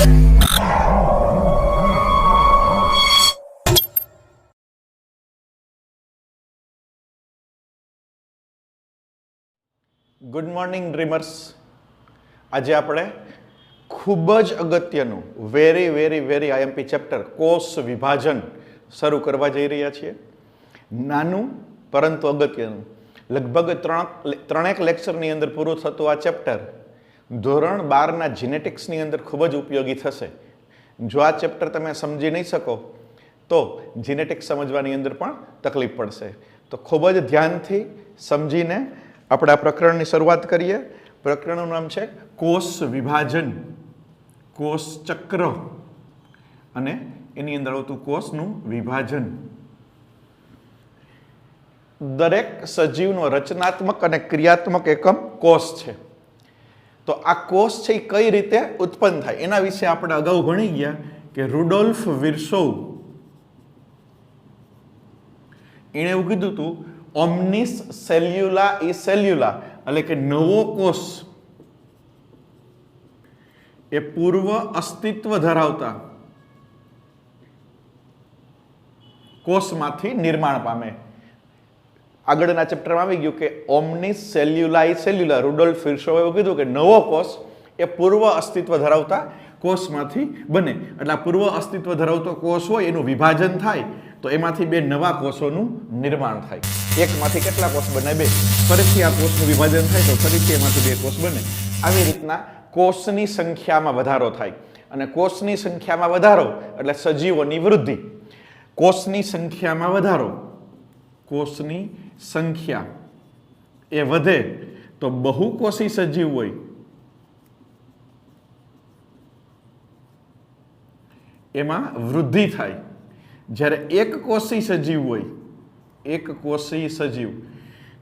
Good morning dreamers. આજે આપણે ખૂબ જ અગત્યનું very very very IMP chapter કોષ વિભાજન શરૂ કરવા જઈ રહ્યા છીએ. નાનું પરંતુ અગત્યનું, લગભગ ત્રણેક લેક્ચરની અંદર પૂરું થતું આ ચેપ્ટર ધોરણ 12ના જીનેટિક્સની અંદર ખૂબ જ ઉપયોગી થશે. જો આ ચેપ્ટર તમે સમજી નહીં શકો તો જીનેટિક્સ સમજવાની અંદર પણ તકલીફ પડશે. તો ખૂબ જ ધ્યાનથી સમજીને આપણે આ પ્રકરણની શરૂઆત કરીએ. પ્રકરણનું નામ છે કોષ વિભાજન, કોષ ચક્ર અને એની અંદર આવતું કોષનું વિભાજન. દરેક સજીવનો રચનાત્મક અને ક્રિયાત્મક એકમ કોષ છે. તો આ કોષ છે એ કઈ રીતે ઉત્પન્ન થાય એના વિશે આપણે અગાઉ ભણી ગયા કે રુડોલ્ફ વિર્સોવ એણે એવું કીધું હતું, ઓમ્નિસ સેલ્યુલા ઈ સેલ્યુલા, એટલે કે નવો કોષ એ પૂર્વ અસ્તિત્વ ધરાવતા કોષમાંથી નિર્માણ પામે. આગળના ચેપ્ટરમાં આવી ગયું કે ઓમ્નિસ સેલ્યુલા ઈ સેલ્યુલા, રુડોલ્ફ વિર્સોવે એવું કીધું કે નવો કોષ એ પૂર્વ અસ્તિત્વ ધરાવતા કોષમાંથી બને. એટલે આ પૂર્વ અસ્તિત્વ ધરાવતો કોષ હોય એનું વિભાજન થાય તો એમાંથી બે નવા કોષોનું નિર્માણ થાય. એકમાંથી કેટલા કોષ બને? બે. ફરીથી આ કોષનું વિભાજન થાય તો ફરીથી એમાંથી બે કોષ બને. આવી રીતના કોષની સંખ્યામાં વધારો થાય અને કોષની સંખ્યામાં વધારો એટલે સજીવોની વૃદ્ધિ. કોષની સંખ્યામાં વધારો, કોષની સંખ્યા એ વધે તો બહુકોષી સજીવ હોય એમાં વૃદ્ધિ થાય. જ્યારે એક કોષી સજીવ હોય, એક કોષી સજીવ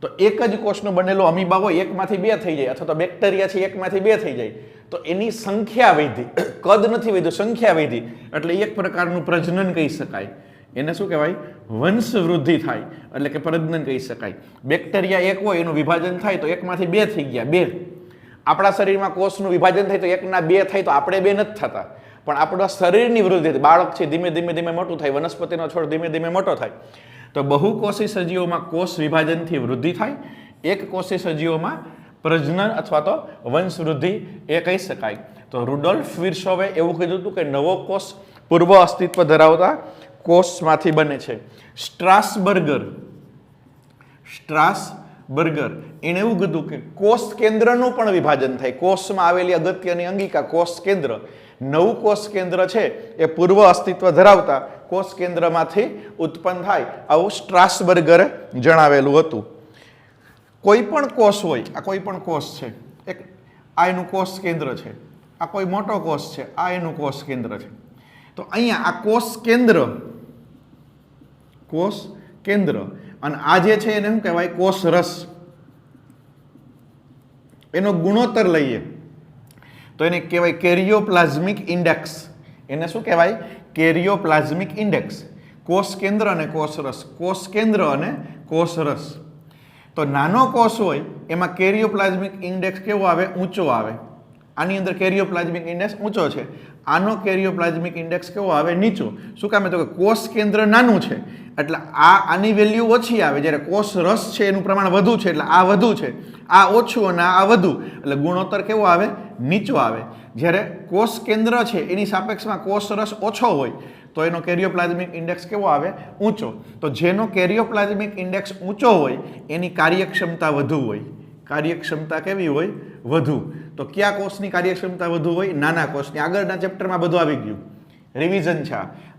તો એક જ કોષનું બનેલો અમીબા હોય એકમાંથી બે થઈ જાય, અથવા તો બેક્ટેરિયા છે એકમાંથી બે થઈ જાય તો એની સંખ્યા વધી, કદ નથી વધ્યું, સંખ્યા વધી, એટલે એક પ્રકારનું પ્રજનન કહી શકાય. એને શું કહેવાય? વંશ વૃદ્ધિ થાય, એટલે કે પ્રજનન કહી શકાય. બેક્ટેરિયા એક હોય એનું વિભાજન થાય તો એકમાંથી બે થઈ ગયા, બે. આપણા શરીરમાં કોષનું વિભાજન થાય તો એકના બે થાય તો આપણે બે નથી થતા, પણ આપણા શરીરની વૃદ્ધિ, બાળક છે ધીમે ધીમે ધીમે મોટું થાય, વનસ્પતિનો છોડ ધીમે ધીમે મોટો થાય. તો બહુકોષી સજીવોમાં કોષ વિભાજનથી વૃદ્ધિ થાય, એક કોષી સજીવોમાં પ્રજનન અથવા તો વંશ વૃદ્ધિ એ કહી શકાય. તો રુડોલ્ફ વિર્સોવે એવું કીધું હતું કે નવો કોષ પૂર્વ અસ્તિત્વ ધરાવતા કોષમાંથી બને છે. સ્ટ્રાસબર્ગર એને એવું કીધું કે કોષ કેન્દ્રનું પણ વિભાજન થાય. કોષમાં આવેલી અગત્યની અંગિકા કોષ કેન્દ્ર, નવું કોષ કેન્દ્ર છે એ પૂર્વ અસ્તિત્વ ધરાવતા કોષ કેન્દ્રમાંથી ઉત્પન્ન થાય, આવું સ્ટ્રાસબર્ગરે જણાવેલું હતું. કોઈ પણ કોષ હોય, આ કોઈ પણ કોષ છે, એક આ એનું કોષ કેન્દ્ર છે, આ કોઈ મોટો કોષ છે, આ એનું કોષ કેન્દ્ર છે. તો અહીંયા આ કોષ કેન્દ્ર અને આ જે છે એને શું કહેવાય? કોષ રસ. એનો ગુણોત્તર લઈએ તો એને કહેવાય કેરિયોપ્લાઝમિક ઇન્ડેક્સ. એને શું કહેવાય? કેરિયોપ્લાઝમિક ઇન્ડેક્સ. કોષ કેન્દ્ર અને કોષ રસ, કોષ કેન્દ્ર અને કોષ રસ. તો નાનો કોષ હોય એમાં કેરિયોપ્લાઝમિક ઇન્ડેક્સ કેવો આવે? ઊંચો આવે. આની અંદર કેરિયોપ્લાઝમિક ઇન્ડેક્સ ઊંચો છે, આનો કેરિયોપ્લાઝમિક ઇન્ડેક્સ કેવો આવે? નીચો. શું કામ? તો કે કોષ કેન્દ્ર નાનું છે એટલે આની વેલ્યુ ઓછી આવે, જ્યારે કોષ રસ છે એનું પ્રમાણ વધુ છે એટલે આ વધુ છે, આ ઓછું અને આ વધુ, એટલે ગુણોત્તર કેવો આવે? નીચો આવે. જ્યારે કોષ કેન્દ્ર છે એની સાપેક્ષમાં કોષ રસ ઓછો હોય તો એનો કેરિયોપ્લાઝમિક ઇન્ડેક્સ કેવો આવે? ઊંચો. તો જેનો કેરિયોપ્લાઝમિક ઇન્ડેક્સ ઊંચો હોય એની કાર્યક્ષમતા વધુ હોય. કાર્યક્ષમતા કેવી હોય? વધુ. તો કયા કોષની કાર્યક્ષમતા વધુ હોય? નાના કોષની. આગળના ચેપ્ટરમાં બધું આવી ગયું, રિવિઝન છે.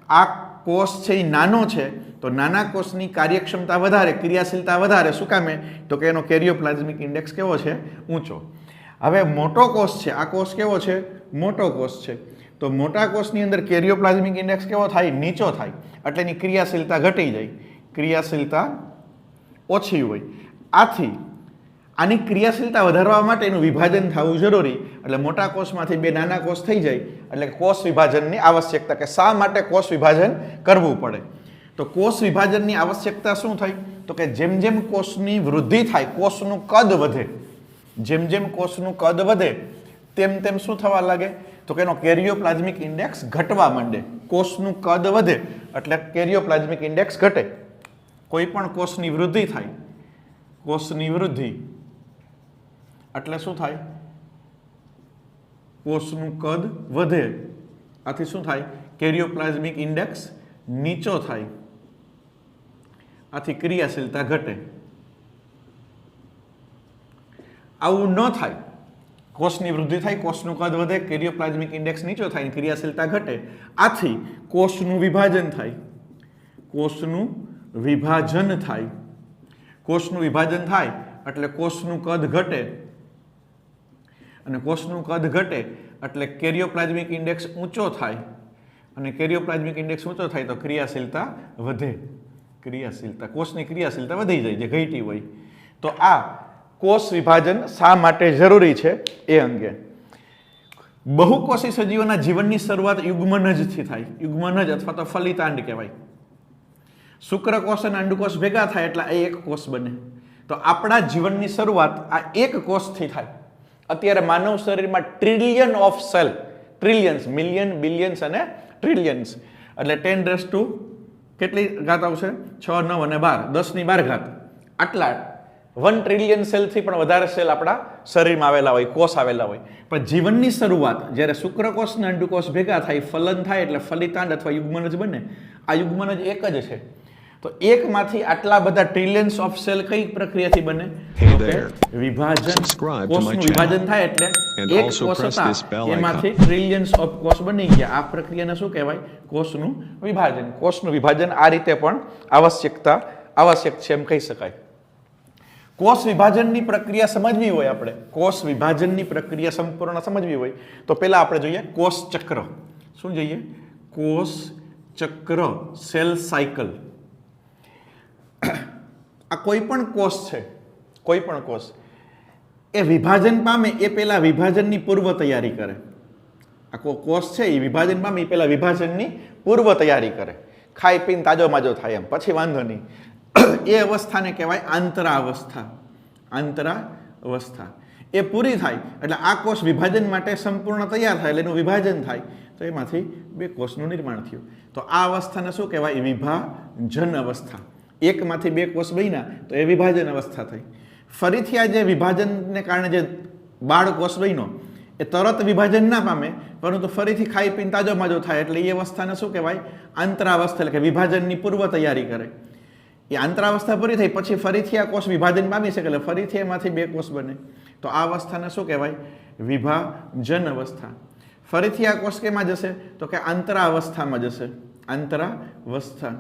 આ કોષ છે એ નાનો છે તો નાના કોષની કાર્યક્ષમતા વધારે, ક્રિયાશીલતા વધારે. શું કામે? તો કે એનો કેરિયોપ્લાઝમિક ઇન્ડેક્સ કેવો છે? ઊંચો. હવે મોટો કોષ છે, આ કોષ કેવો છે? મોટો કોષ છે. તો મોટા કોષની અંદર કેરિયોપ્લાઝમિક ઇન્ડેક્સ કેવો થાય? નીચો થાય, એટલે એની ક્રિયાશીલતા ઘટી જાય, ક્રિયાશીલતા ઓછી હોય. આથી આની ક્રિયાશીલતા વધારવા માટે એનું વિભાજન થવું જરૂરી, એટલે મોટા કોષમાંથી બે નાના કોષ થઈ જાય, એટલે કોષ વિભાજનની આવશ્યકતા. કે શા માટે કોષ વિભાજન કરવું પડે? તો કોષ વિભાજનની આવશ્યકતા શું થઈ? તો કે જેમ જેમ કોષની વૃદ્ધિ થાય, કોષનું કદ વધે, જેમ જેમ કોષનું કદ વધે તેમ તેમ શું થવા લાગે? તો કે એનો કેરિયોપ્લાઝમિક ઇન્ડેક્સ ઘટવા માંડે. કોષનું કદ વધે એટલે કેરિયોપ્લાઝમિક ઇન્ડેક્સ ઘટે. કોઈ પણ કોષની વૃદ્ધિ થાય, કોષની વૃદ્ધિ એટલે શું થાય? કોષનું કદ વધે. આથી શું થાય? કેરિયોપ્લાઝમિક ઇન્ડેક્સ નીચો થાય. આથી ક્રિયાશીલતા ઘટે. આવું ન થાય. કોષની વૃદ્ધિ થાય, કોષનું કદ વધે, કેરિયોપ્લાઝમિક ઇન્ડેક્સ નીચો થાય, ક્રિયાશીલતા ઘટે. આથી કોષનું વિભાજન થાય. કોષનું વિભાજન થાય. કોષનું વિભાજન થાય એટલે કોષનું કદ ઘટે. અને કોષનું કદ ઘટે એટલે કેરિયોપ્લાઝમિક ઇન્ડેક્સ ઊંચો થાય. અને કેરિયોપ્લાઝમિક ઇન્ડેક્સ ઊંચો થાય તો ક્રિયાશીલતા વધે. ક્રિયાશીલતા, કોષની ક્રિયાશીલતા વધી જાય જે ઘટી હોય. તો આ કોષ વિભાજન શા માટે જરૂરી છે એ અંગે. બહુકોષી સજીવોના જીવનની શરૂઆત યુગ્મનજથી થાય. યુગ્મનજ અથવા તો ફલિતાંડ કહેવાય. શુક્રકોષ અને અંડકોષ ભેગા થાય એટલે એ એક કોષ બને. તો આપણા જીવનની શરૂઆત આ એક કોષથી થાય. અત્યારે માનવ શરીરમાં trillion of cell, trillions, million, billions અને ટ્રિલિયન્સ એટલે 10 કેટલી ઘાત આવશે? 6, 9 અને 12, 10 ની 12 ઘાત. આટલા 1 ટ્રિલિયન સેલથી પણ વધારે સેલ આપણા શરીરમાં આવેલા હોય, કોષ આવેલા હોય. પણ જીવનની શરૂઆત જ્યારે શુક્રકોષ અને અંડકોષ ભેગા થાય, ફલન થાય એટલે ફલિતાંડ અથવા યુગ્મનજ બને. આ યુગ્મનજ એક જ છે. તો એકમાંથી આટલા બધા ટ્રિલિયન્સ ઓફ સેલ કઈ પ્રક્રિયાથી બને? વિભાજન. કોષનું વિભાજન થાય એટલે એક કોષ હતા એમાંથી ટ્રિલિયન્સ ઓફ કોષ બની ગયા. આ પ્રક્રિયાને શું કહેવાય? કોષનું વિભાજન. કોષનું વિભાજન આ રીતે પણ આવશ્યક છે એમ કહી શકાય. કોષ વિભાજનની પ્રક્રિયા સમજવી હોય આપણે, કોષ વિભાજનની પ્રક્રિયા સંપૂર્ણ સમજવી હોય તો પહેલા આપણે જોઈએ કોષ ચક્ર. શું જોઈએ? કોષ ચક્ર, સેલ સાયકલ. આ કોઈ પણ કોષ છે, કોઈ પણ કોષ એ વિભાજન પામે એ પહેલા વિભાજનની પૂર્વ તૈયારી કરે. આ કોષ છે એ વિભાજન પામે એ પહેલા વિભાજનની પૂર્વ તૈયારી કરે. ખાઈ પીને તાજો માજો થાય એમ, પછી વાંધો નહીં. એ અવસ્થાને કહેવાય આંતરાવસ્થા. આંતરાવસ્થા એ પૂરી થાય એટલે આ કોષ વિભાજન માટે સંપૂર્ણ તૈયાર થાય એટલે એનું વિભાજન થાય. તો એમાંથી 2 કોષનું નિર્માણ થયું. તો આ અવસ્થાને શું કહેવાય? વિભાજન અવસ્થા. એકમાંથી 2 કોષ બન્યા તો એ વિભાજન અવસ્થા થઈ. ફરીથી આ જે વિભાજનને કારણે જે બાળ કોષ બન્યો એ તરત વિભાજન ના પામે, પરંતુ ફરીથી ખાઈ પીને તાજો માજો થાય એટલે એ અવસ્થાને શું કહેવાય? આંતરાવસ્થા. એટલે કે વિભાજનની પૂર્વ તૈયારી કરે. એ આંતરાવસ્થા પૂરી થઈ પછી ફરીથી આ કોષ વિભાજન પામી શકે એટલે ફરીથી એમાંથી 2 કોષ બને. તો આ અવસ્થાને શું કહેવાય? વિભાજન અવસ્થા. ફરીથી આ કોષ કેમાં જશે? તો કે આંતરાવસ્થામાં જશે. આંતરાવસ્થા.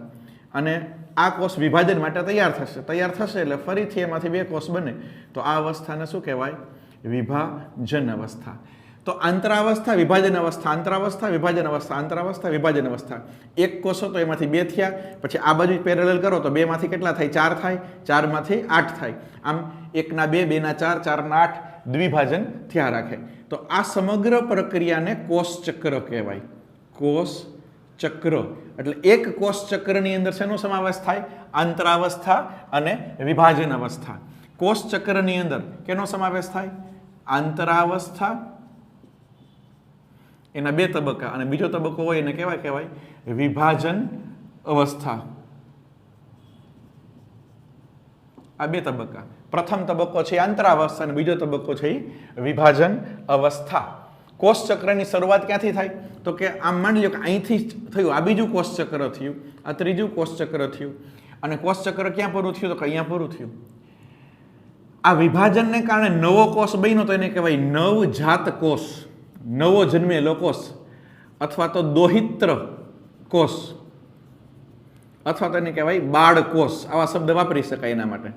અને આ કોષ વિભાજન માટે તૈયાર થશે. તૈયાર થશે એટલે ફરીથી એમાંથી 2 કોષ બને. તો આ અવસ્થાને શું કહેવાય? વિભાજન અવસ્થા. તો આંતરાવસ્થા, વિભાજન અવસ્થા, આંતરાવસ્થા, વિભાજન અવસ્થા, આંતરાવસ્થા, વિભાજન અવસ્થા. 1 કોષ હતો એમાંથી 2 થયા. પછી આ બાજુ પેરેલલ કરો તો 2 માંથી કેટલા થાય? 4 થાય. 4 માંથી 8 થાય. આમ 1 ના 2, 2 ના 4, 4 ના 8 દ્વિભાજન થયા રાખે. તો આ સમગ્ર પ્રક્રિયાને કોષ ચક્ર કહેવાય. કોષ ચક્ર એટલે એક કોષ ચક્રની અંદર શેનો સમાવેશ થાય? આંતરાવસ્થા અને વિભાજન અવસ્થા. કોષ ચક્રની અંદર કેનો સમાવેશ થાય? આંતરાવસ્થા, એના 2 તબક્કા, અને બીજો તબક્કો હોય એને કેવા કહેવાય? વિભાજન અવસ્થા. આ 2 તબક્કા. પ્રથમ તબક્કો છે આંતરાવસ્થા અને બીજો તબક્કો છે વિભાજન અવસ્થા. કોષ ચક્રની શરૂઆત ક્યાંથી થાય? તો કે આમ માની લો કે અહીંથી થયું, આ બીજું કોષ ચક્ર થયું, આ ત્રીજું કોષ ચક્ર થયું, અને કોષ ચક્ર ક્યાં પૂરું થયું? તો કે અહીંયા પૂરું થયું. આ વિભાજનને કારણે નવો કોષ બન્યો તો એને કહેવાય નવજાત કોષ, નવો જન્મેલો કોષ, અથવા તો દોહિત્ર કોષ, અથવા તો એને કહેવાય બાળ કોષ. આવા શબ્દ વાપરી શકાય એના માટે.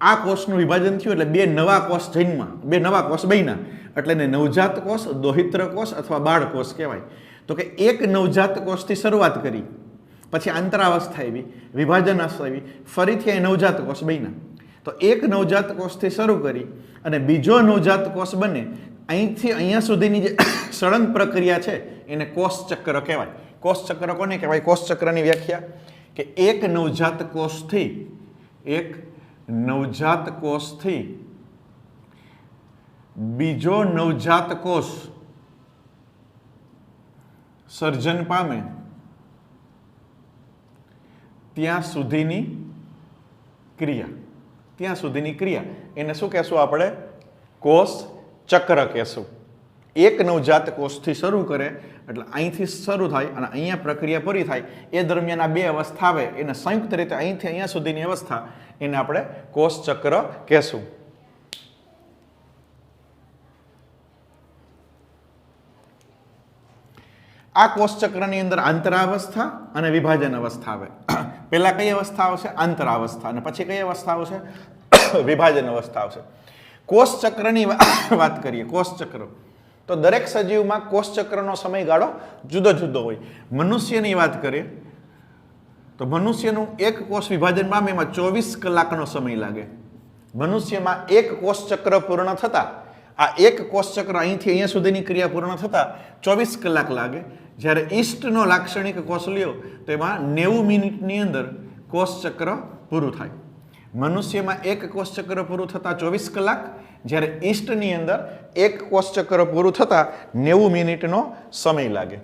આ કોષનું વિભાજન થયું એટલે 2 નવા કોષ જન્મ્યા, 2 નવા કોષ બન્યા એટલે એને નવજાત કોષ, દોહિત્ર કોષ અથવા બાળ કોષ કહેવાય. તો કે એક નવજાત કોષથી શરૂઆત કરી, પછી આંતરાવસ્થા આવી, વિભાજન અવસ્થા આવી, ફરીથી એ નવજાત કોષ બન્યા. તો એક નવજાત કોષથી શરૂ કરી અને બીજો નવજાત કોષ બને, અહીંથી અહીંયા સુધીની જે સળંગ પ્રક્રિયા છે એને કોષ ચક્ર કહેવાય. કોષ ચક્ર કોને કહેવાય? કોષ ચક્રની વ્યાખ્યા કે એક નવજાત કોષથી બીજો નવજાત કોષ સર્જન પામે ત્યાં સુધીની ક્રિયા એને શું કહેશું આપણે? કોષ ચક્ર કહેશું. એક નવજાત કોષથી શરૂ કરે એટલે અહીંથી શરૂ થાય અને અહીંયા પ્રક્રિયા પૂરી થાય એ દરમિયાન આ બે અવસ્થા આવે એને સંયુક્ત રીતે અહીંથી અહીંયા સુધીની અવસ્થા એને આપણે કોષ ચક્ર કહેશું. આ કોષ ચક્રની અંદર આંતરાવસ્થા અને વિભાજન અવસ્થા આવે. પહેલા કઈ અવસ્થા આવશે? આંતરાવસ્થા, અને પછી કઈ અવસ્થા આવશે? વિભાજન અવસ્થા આવશે. કોષ ચક્રની વાત કરીએ. કોષ ચક્ર તો દરેક સજીવમાં કોષ ચક્રનો સમયગાળો જુદો જુદો હોય. મનુષ્યની વાત કરીએ તો મનુષ્યનું એક કોષ વિભાજન પામે એમાં 24 કલાકનો સમય લાગે. મનુષ્યમાં એક કોષ ચક્ર પૂર્ણ થતા, આ એક કોષ ચક્ર અહીંથી અહીંયા સુધીની ક્રિયા પૂર્ણ થતા 24 કલાક લાગે. જ્યારે ઈસ્ટનો લાક્ષણિક કોષ લ્યો તો એમાં 90 મિનિટની અંદર કોષ ચક્ર પૂરું થાય. મનુષ્યમાં એક કોષ ચક્ર પૂરું થતા 24 કલાક, જ્યારે ઈસ્ટની અંદર એક કોષ ચક્ર પૂરું થતા 90 મિનિટનો સમય લાગે.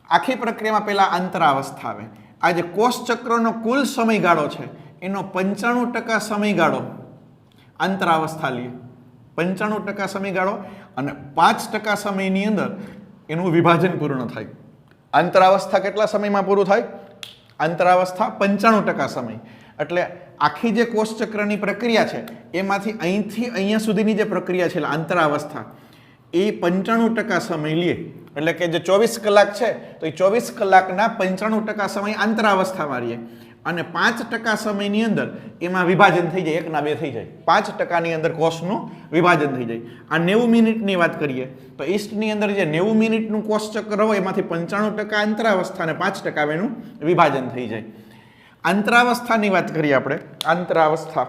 આખી પ્રક્રિયામાં પહેલા આંતરાવસ્થા આવે. આ જે કોષ ચક્રનો કુલ સમયગાળો છે એનો 95% સમયગાળો આંતરાવસ્થા લે. 95% સમયગાળો અને 5% સમયની અંદર એનું વિભાજન પૂર્ણ થાય. આંતરાવસ્થા કેટલા સમયમાં પૂરું થાય? આંતરાવસ્થા 95% સમય. એટલે આખી જે કોષ ચક્રની પ્રક્રિયા છે એમાંથી અહીંથી અહીંયા સુધીની જે પ્રક્રિયા છે આંતરાવસ્થા એ 95% સમય લે. એટલે કે જે 24 કલાક છે તો એ 24 કલાકના 95% સમય આંતરાવસ્થામાં રહીએ અને 5% સમયની અંદર એમાં વિભાજન થઈ જાય, 1 ના 2 થઈ જાય. 5%ની અંદર કોષનું વિભાજન થઈ જાય. આ 90 મિનિટની વાત કરીએ તો ઈસ્ટની અંદર જે 90 મિનિટનું કોષ ચક્ર હોય એમાંથી 95% આંતરાવસ્થા અને 5% એનું વિભાજન થઈ જાય. આંતરાવસ્થાની વાત કરીએ આપણે. આંતરાવસ્થા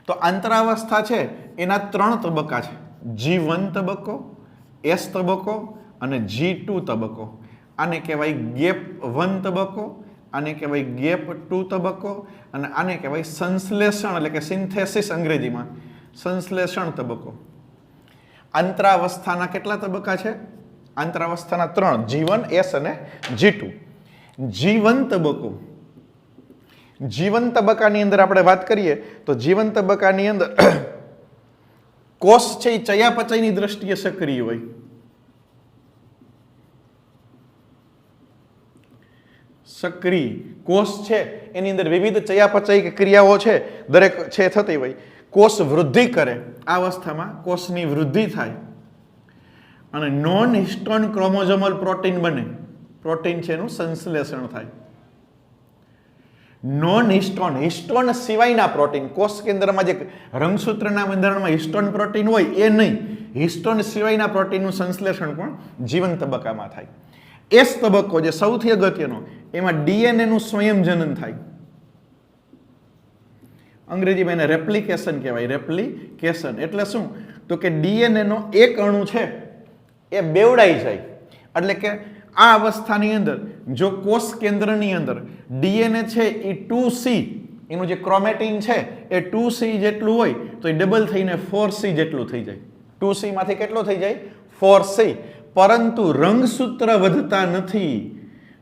તો આંતરાવસ્થા છે એના 3 તબક્કા છે. G1 તબક્કો, S તબક્કો અને G2 તબક્કો. આને કહેવાય ગેપ 1 તબક્કો, આને કહેવાય ગેપ 2 તબક્કો અને આને કહેવાય સંશ્લેષણ એટલે કે સિન્થેસિસ અંગ્રેજીમાં, સંશ્લેષણ તબક્કો. આંતરાવસ્થાના કેટલા તબક્કા છે? આંતરાવસ્થાના 3, G1, S અને G2. G1 તબક્કો, જીવન તબક્કાની અંદર આપણે વાત કરીએ તો જીવન તબક્કાની અંદર કોષ છે એ ચયાપચયની દ્રષ્ટિએ સક્રિય હોય. સક્રિય કોષ છે એની અંદર વિવિધ ચયાપચય ક્રિયાઓ છે દરેક છે થતી હોય. કોષ વૃદ્ધિ કરે, આ અવસ્થામાં કોષની વૃદ્ધિ થાય અને નોન હિસ્ટોન ક્રોમોઝોમલ પ્રોટીન બને. પ્રોટીન છે એનું સંશ્લેષણ થાય. નોન હિસ્ટોન, હિસ્ટોન સિવાયના પ્રોટીન, કોષ કેન્દ્રમાં જે રંગસૂત્રના બંધારણમાં હિસ્ટોન પ્રોટીન હોય એ નહીં, હિસ્ટોન સિવાયના પ્રોટીનનું સંશ્લેષણ પણ જીવન તબક્કામાં થાય. એસ તબક્કો જે સૌથી અગત્યનો, એમાં ડીએનએનું સ્વયંજનન થાય. અંગ્રેજીમાં એને રેપ્લિકેશન કહેવાય. રેપ્લિકેશન એટલે શું? તો કે ડીએનએનો એક અણુ છે એ બેવડાઈ જાય. એટલે કે આ અવસ્થાની અંદર જો કોષ કેન્દ્રની અંદર ડીએનએ છે એ 2C, એનું જે ક્રોમેટિન છે એ 2C જેટલું હોય તો એ ડબલ થઈને 4C જેટલું થઈ જાય. 2C માંથી કેટલો થઈ જાય? 4C. પરંતુ રંગસૂત્ર વધતા નથી,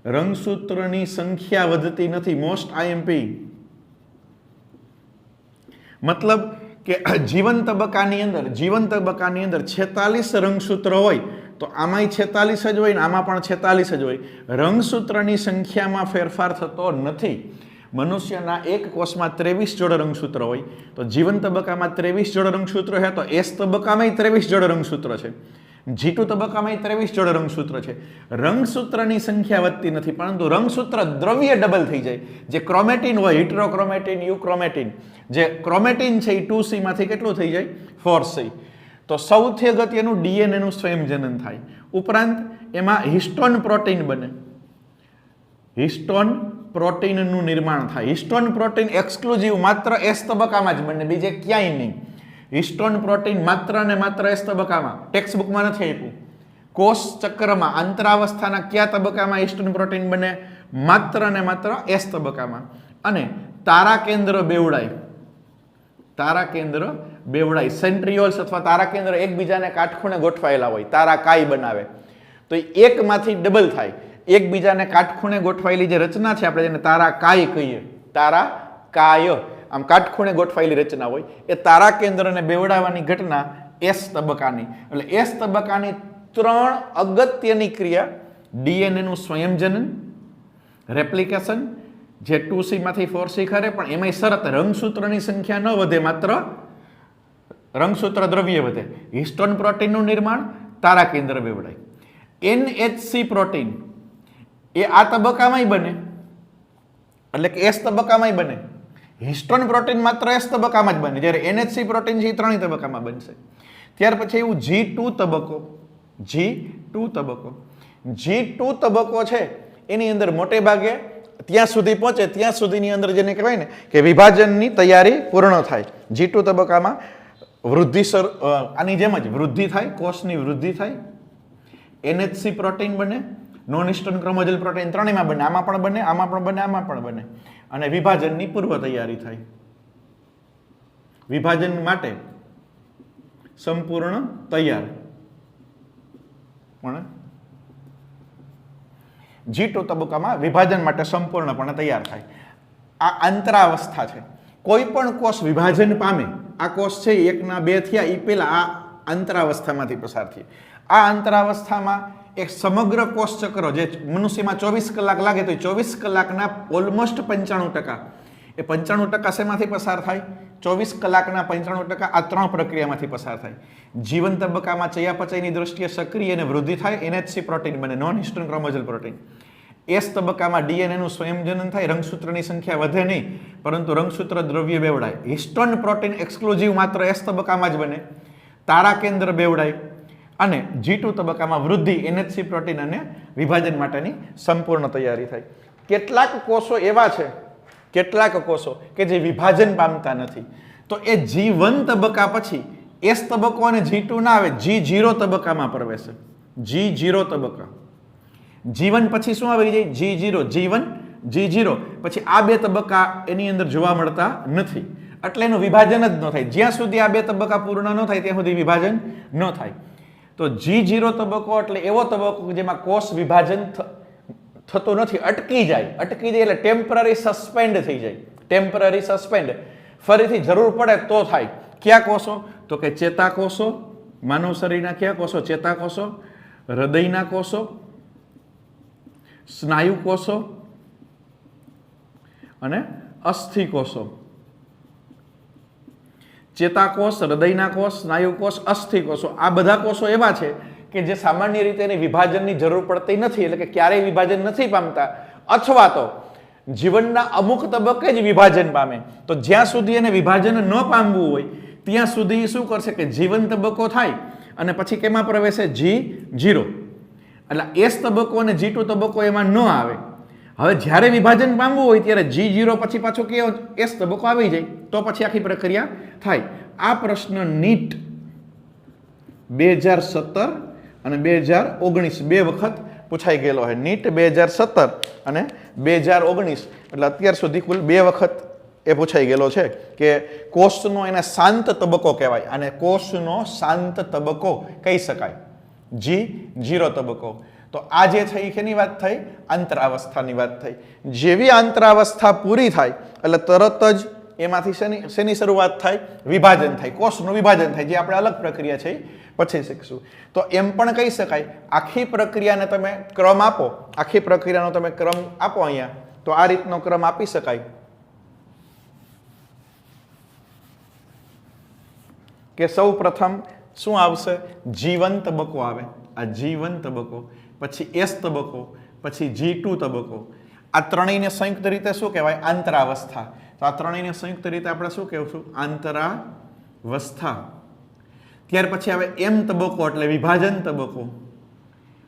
રંગસૂત્રની સંખ્યા વધતી નથી. મોસ્ટ આઈએમપી મતલબ કે જીવન તબક્કાની અંદર 46 રંગસૂત્ર હોય તો આમાંય 46 જ હોય ને આમાં પણ 46 જ હોય. રંગસૂત્રની સંખ્યામાં ફેરફાર થતો નથી. મનુષ્યના એક કોષમાં 23 જોડ રંગસૂત્ર હોય તો જીવન તબક્કામાં 23 જોડ રંગસૂત્ર છે, તો એસ તબક્કામાં 23 જોડ રંગસૂત્ર છે, G2 તબક્કામાં 23 જોડ રંગસૂત્ર છે. રંગસૂત્રની સંખ્યા વધતી નથી, પરંતુ રંગસૂત્ર દ્રવ્ય ડબલ થઈ જાય. જે ક્રોમેટિન હોય, હિટ્રોક્રોમેટિન, યુક્રોમેટિન, જે ક્રોમેટિન છે એ 2C માંથી કેટલું થઈ જાય? 4C. તો સૌથી અગત્યનું ડીએનએનું સ્વયંજનન થાય. ઉપરાંત એમાં હિસ્ટોન પ્રોટીન બને. હિસ્ટોન પ્રોટીનનું નિર્માણ થાય. હિસ્ટોન પ્રોટીન એક્સક્લુઝિવ માત્ર એસ તબક્કામાં જ બને, બીજે ક્યાંય નહીં. હિસ્ટોન પ્રોટીન માત્ર ને માત્ર એસ તબક્કામાં, ટેક્સ્ટ બુકમાં નથી આપ્યું. કોષ ચક્રમાં આંતરાવસ્થાના કયા તબક્કામાં હિસ્ટોન પ્રોટીન બને? માત્ર ને માત્ર એસ તબક્કામાં. અને તારા કેન્દ્ર બેવડાય, તારા કેન્દ્ર બેવડાય, સેન્ટ્રિયોલ્સ અથવા તારા કેન્દ્ર એકબીજાને કાટખૂણે ગોઠવાયેલા હોય, તારા કાય બનાવે. તો એકમાંથી ડબલ થાય, એકબીજાને કાટખૂણે ગોઠવાયેલી જે રચના છે આપણે જેને તારા કાય કહીએ, તારા કાય આમ કાટખૂણે ગોઠવાયેલી રચના હોય એ તારા કેન્દ્રને બેવડાવવાની ઘટના એસ તબક્કાની. એટલે એસ તબક્કાની 3 અગત્યની ક્રિયા ડીએનએ નું સ્વયંજનન, રેપ્લિકેશન, જે 2C માંથી 4C ખરે પણ એમાંય શરત રંગસૂત્રની સંખ્યા ન વધે, માત્ર રંગસૂત્ર દ્રવ્ય વધે. હિસ્ટોન પ્રોટીનનું નિર્માણ તારા કેન્દ્ર બેવડાય. NHC પ્રોટીન એ આ તબક્કામાંય બને, એટલે કે એસ તબક્કામાંય બને. હિસ્ટોન પ્રોટીન માત્ર એસ તબક્કામાં જ બને, જ્યારે NHC પ્રોટીન છે એ 3 તબક્કામાં બનશે. ત્યાર પછી એવું G2 તબક્કો, G2 તબક્કો, G2 તબક્કો છે એની અંદર મોટે ભાગે ત્યાં સુધી પહોંચે ત્યાં સુધીની અંદર જેને કહેવાય ને કે વિભાજનની તૈયારી પૂર્ણ થાય. G2 તબક્કામાં વૃદ્ધિ આની જેમ જ વૃદ્ધિ થાય, કોષની વૃદ્ધિ થાય, NHC પ્રોટીન બને, નોન હિસ્ટોન ક્રોમોઝોલ પ્રોટીન ત્રણેયમાં બને, આમાં પણ બને, આમાં પણ બને, આમાં પણ બને, અને વિભાજનની પૂર્વ તૈયારી થાય. વિભાજન માટે સંપૂર્ણ તૈયાર. પણ G2 તબક્કામાં વિભાજન માટે સંપૂર્ણપણે તૈયાર થાય. આ અંતરાવસ્થા છે. કોઈ પણ કોષ વિભાજન પામે, આ કોષ છે 1 ના 2 થયા એ પહેલા આ અંતરાવસ્થામાંથી પસાર થયા. આ અંતરાવસ્થામાં એક સમગ્ર કોષ ચક્ર જે મનુષ્યમાં 24 કલાક લાગે તો 24 કલાકના ઓલમોસ્ટ 95% એ 95% શેમાંથી પસાર થાય? 24 કલાકના 95% આ 3 પ્રક્રિયામાંથી પસાર થાય. જીવન તબક્કામાં ચયાપચયની દ્રષ્ટિએ સક્રિય અને વૃદ્ધિ થાય, NHC પ્રોટીન બને, નોન હિસ્ટોન ક્રોમોઝોલ પ્રોટીન. એસ તબક્કામાં ડીએનએ નું સ્વયંજનન થાય, રંગસૂત્રની સંખ્યા વધે નહીં પરંતુ રંગસૂત્ર દ્રવ્ય બેવડાય. હિસ્ટોન પ્રોટીન એક્સક્લુઝિવ માત્ર એસ તબક્કામાં જ બને, તારા કેન્દ્ર બેવડાય, અને G2 તબક્કામાં વૃદ્ધિ, NHC પ્રોટીન અને વિભાજન માટેની સંપૂર્ણ તૈયારી થાય. કેટલાક કોષો એવા છે, કેટલાક કોષો કે જે વિભાજન પામતા નથી, તો એ G1 તબક્કા પછી એસ તબક્કો અને G2 ના આવે, G0 તબક્કામાં પ્રવેશે. G0 તબક્કા, G1 પછી શું આવી જાય? G0, G1, G0 પછી આ 2 તબક્કા એની અંદર જોવા મળતા નથી, એટલે એનું વિભાજન જ ન થાય. જ્યાં સુધી આ 2 તબક્કા પૂર્ણ ન થાય ત્યાં સુધી વિભાજન ન થાય. તો G0 તબક્કો એટલે એવો તબક્કો જેમાં કોષ વિભાજન થતું નથી, અટકી જાય. અટકી જાય એટલે ટેમ્પરરી સસ્પેન્ડ થઈ જાય, ટેમ્પરરી સસ્પેન્ડ. ફરીથી જરૂર પડે તો થાય. કયા કોષો? તો કે ચેતાકોષો, માનવ શરીરના કયા કોષો? ચેતાકોષો, હૃદયના કોષો, સ્નાયુ કોષો અને અસ્થિ કોષો. ચેતાકોષ, હૃદયના કોષ, સ્નાયુ કોષ, અસ્થિ કોષો, આ બધા કોષો એવા છે કે જે સામાન્ય રીતે એને વિભાજનની જરૂર પડતી નથી, એટલે કે ક્યારેય વિભાજન નથી પામતા, અથવા તો જીવનના અમુક તબક્કે જ વિભાજન પામે. તો જ્યાં સુધી એને વિભાજન ન પામવું હોય ત્યાં સુધી શું કરશે કે જીવન તબક્કો થાય અને પછી કેમાં પ્રવેશે? G0. એટલે એસ તબક્કો અને G2 તબક્કો એમાં ન આવે. હવે જ્યારે વિભાજન પામવું હોય ત્યારે G0 પછી પાછો કેવો એસ તબક્કો આવી જાય, તો પછી આખી પ્રક્રિયા થાય. આ પ્રશ્ન નીટ 2017 અને 2019 બે વખત પૂછાઈ ગયેલો છે. નીટ 2017 અને 2019 એટલે અત્યાર સુધી કુલ 2 વખત એ પૂછાઈ ગયેલો છે કે કોષનો એને શાંત તબક્કો કહેવાય, અને કોષનો શાંત તબક્કો કહી શકાય, G0 તબક્કો. તો આ જે છે એ કેની વાત થઈ? અંતરાવસ્થાની વાત થઈ. જેવી અંતરાવસ્થા પૂરી થાય એટલે તરત જ એમાંથી શેની શરૂઆત થાય? વિભાજન થાય, કોષનું વિભાજન થાય, જે આપણે અલગ પ્રક્રિયા છે પછી શીખશું. તો એમ પણ કહી શકાય આખી પ્રક્રિયાને તમે ક્રમ આપો, આખી પ્રક્રિયાનો તમે ક્રમ આપો અહીંયા, તો આ રીતનો ક્રમ આપી શકાય કે સૌ પ્રથમ શું આવશે? G1 તબક્કો આવે, આ G1 તબક્કો, પછી એસ તબક્કો, પછી G2 તબક્કો. આ ત્રણેયને સંયુક્ત રીતે શું કહેવાય? અંતરાવસ્થા. તો આ ત્રણેયને સંયુક્ત રીતે આપણે શું કહેશું? અંતરાવસ્થા. ત્યાર પછી આવે M તબક્કો એટલે વિભાજન તબક્કો.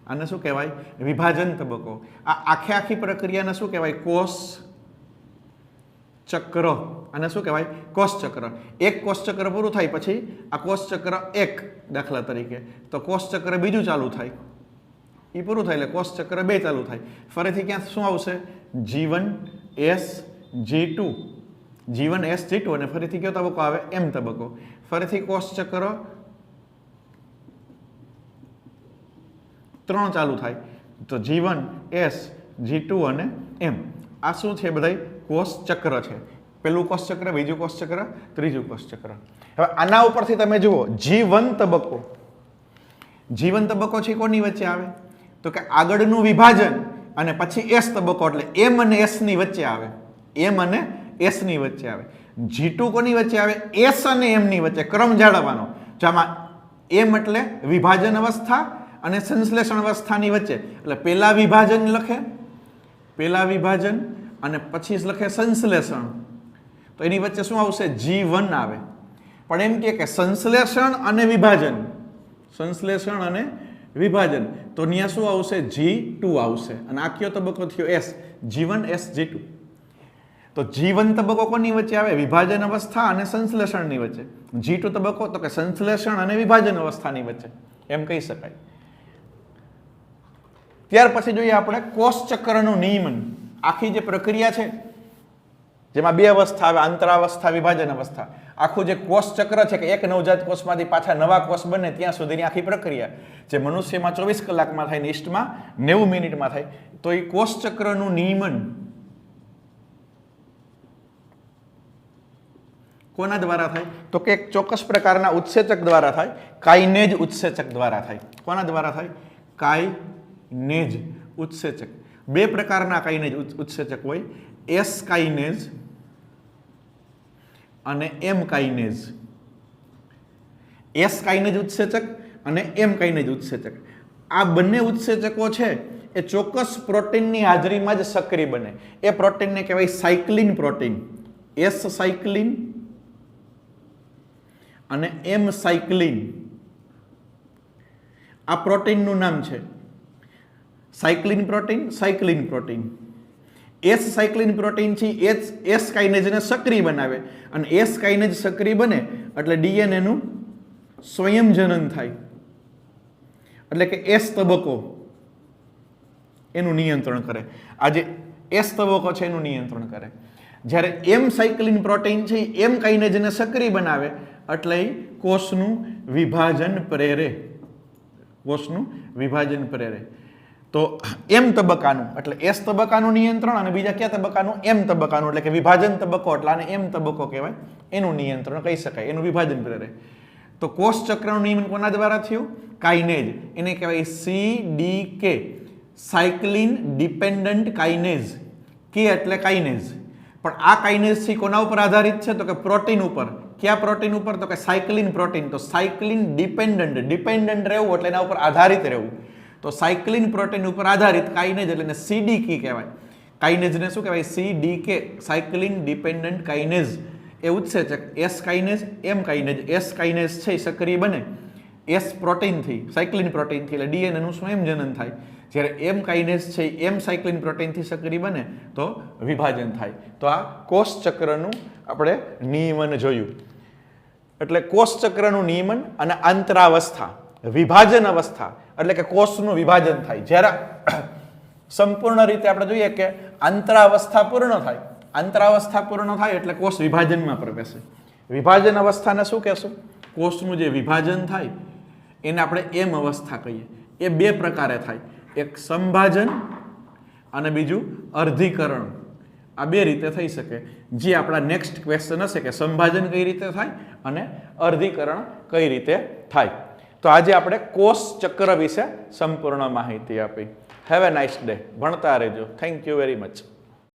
આને શું કહેવાય? વિભાજન તબક્કો. આ આખી પ્રક્રિયાને શું કહેવાય? કોષ ચક્ર. આને શું કહેવાય? કોષ ચક્ર. એક કોષ ચક્ર પૂરું થાય પછી આ કોષ ચક્ર 1 દાખલા તરીકે, તો કોષ ચક્ર બીજું ચાલુ થાય, એ પૂરું થાય એટલે કોષ ચક્ર 2 ચાલુ થાય. ફરીથી ક્યાં શું આવશે? G1 S G2, G1 S G2, અને ફરીથી કયો તબક્કો આવે? M તબક્કો. ફરીથી કોષ ચક્ર 3 ચાલુ થાય તો G1 S G2 અને M આ શું છે બધાય કોષ ચક્ર છે પેલું કોષ ચક્ર બીજું કોષ ચક્ર ત્રીજું કોષ ચક્ર હવે આના ઉપરથી તમે જુઓ G1 તબક્કો છે કોની વચ્ચે આવે તો કે આગળનું વિભાજન અને પછી S તબક્કો એટલે M અને S ની વચ્ચે આવે M અને S ની વચ્ચે આવે G2 કોની વચ્ચે આવે S અને M ની વચ્ચે ક્રમ જાળવવાનો જેમાં M એટલે વિભાજન અવસ્થા અને સંશ્લેષણ અવસ્થાની વચ્ચે એટલે પહેલા વિભાજન લખે પહેલા વિભાજન અને પછી લખે સંશ્લેષણ તો એની વચ્ચે શું આવશે G1 આવે પણ એમ કે સંશ્લેષણ અને વિભાજન તો અહીંયા શું આવશે G2 આવશે અને આ કયો તબક્કો થયો S G1 S G2 તો G1 તબક્કો કોની વચ્ચે આવે વિભાજન અવસ્થા અને સંશ્લેષણની વચ્ચે G2 તબક્કો તો કે સંશ્લેષણ અને વિભાજન અવસ્થાની વચ્ચે એમ કહી શકાય ત્યાર પછી જોઈએ આપણે કોષ ચક્રનું નિયમન આખી જે પ્રક્રિયા છે જેમાં બે અવસ્થા આવે આંતરાવસ્થા વિભાજન અવસ્થા આખું જે કોષ ચક્ર છે કે એક નવજાત કોષમાંથી પાછા નવા કોષ બને ત્યાં સુધીની આખી પ્રક્રિયા જે મનુષ્યમાં 24 કલાકમાં થાય ને ઈસ્ટમાં 90 મિનિટમાં થાય તો એ કોષ ચક્રનું નિયમન કોના દ્વારા થાય તો કે એક ચોક્કસ પ્રકારના ઉત્સેચક દ્વારા થાય કાઇનેજ ઉત્સેચક દ્વારા થાય કોના દ્વારા થાય કાઇનેજ ઉત્સેચક બે પ્રકારના કાઇનેજ ઉત્સેચક હોય S કાઇનેજ અને M કાઇનેજ S કાઇનેજ ઉત્સેચક અને M કાઇનેજ ઉત્સેચક આ બંને ઉત્સેચકો છે એ ચોક્કસ પ્રોટીનની હાજરીમાં જ સક્રિય બને એ પ્રોટીનને કહેવાય સાયક્લિન પ્રોટીન S સાયક્લિન અને M સાયક્લિન આ પ્રોટીનનું નામ છે cyclin protein S cyclin protein છે S કાઇનેજને સક્રિય બનાવે અને S કાઇનેજ સક્રિય બને એટલે DNA નું સ્વયંજનન થાય એટલે કે S તબક્કો એનું નિયંત્રણ કરે આ જે S તબક્કો છે એનું નિયંત્રણ કરે જ્યારે M સાયક્લિન પ્રોટીન છે M કાઇનેજને સક્રિય બનાવે એટલે કોષનું વિભાજન પ્રેરે તો M તબક્કાનું એટલે S તબક્કાનું નિયંત્રણ અને બીજા કયા તબક્કાનું M તબક્કાનું એટલે કે વિભાજન તબક્કો એટલે આને M તબક્કો કહેવાય એનું નિયંત્રણ કહી શકાય એનું વિભાજન પ્રેરે તો કોષ ચક્રનું નિયમન કોના દ્વારા થયું કાઇનેજ એને કહેવાય CDK સાયક્લિન ડિપેન્ડન્ટ કાઇનેજ કે એટલે કાઇનેજ પણ આ કાઇનેજ થી કોના ઉપર આધારિત છે તો કે પ્રોટીન ઉપર કયા પ્રોટીન ઉપર તો કે સાયક્લિન પ્રોટીન તો સાયક્લિન ડિપેન્ડન્ટ રહેવું એટલે એના ઉપર આધારિત રહેવું તો સાયક્લિન પ્રોટીન ઉપર આધારિત કાઇનેજ એટલે એને CDK કહેવાય કાઇનેજને શું કહેવાય CDK સાયક્લિન ડિપેન્ડન્ટ કાઇનેજ એ ઉત્સેચક S કાઇનેજ M કાઇનેજ S કાઇનેજ છે સક્રિય બને S પ્રોટીનથી સાયક્લિન પ્રોટીનથી એટલે DNA નું સ્વયંજનન થાય જ્યારે M કાઇનેજ છે M સાયક્લિન પ્રોટીનથી સક્રિય બને તો વિભાજન થાય તો આ કોષ ચક્રનું આપણે નિયમન જોયું એટલે કોષ ચક્રનું નિયમન અને આંતરાવસ્થા વિભાજન અવસ્થા એટલે કે કોષનું વિભાજન થાય જ્યારે સંપૂર્ણ રીતે આપણે જોઈએ કે આંતરાવસ્થા પૂર્ણ થાય એટલે કોષ વિભાજનમાં પ્રવેશે વિભાજન અવસ્થાને શું કહેશું કોષનું જે વિભાજન થાય એને આપણે M અવસ્થા કહીએ એ બે પ્રકારે થાય એક સંભાજન અને બીજું અર્ધીકરણ આ બે રીતે થઈ શકે જે આપણા નેક્સ્ટ ક્વેશ્ચન હશે કે સંભાજન કઈ રીતે થાય અને અર્ધીકરણ કઈ રીતે થાય તો આજે આપણે કોષ ચક્ર વિશે સંપૂર્ણ માહિતી આપી હેવ એ નાઇસ ડે ભણતા રહેજો થેન્ક યુ વેરી મચ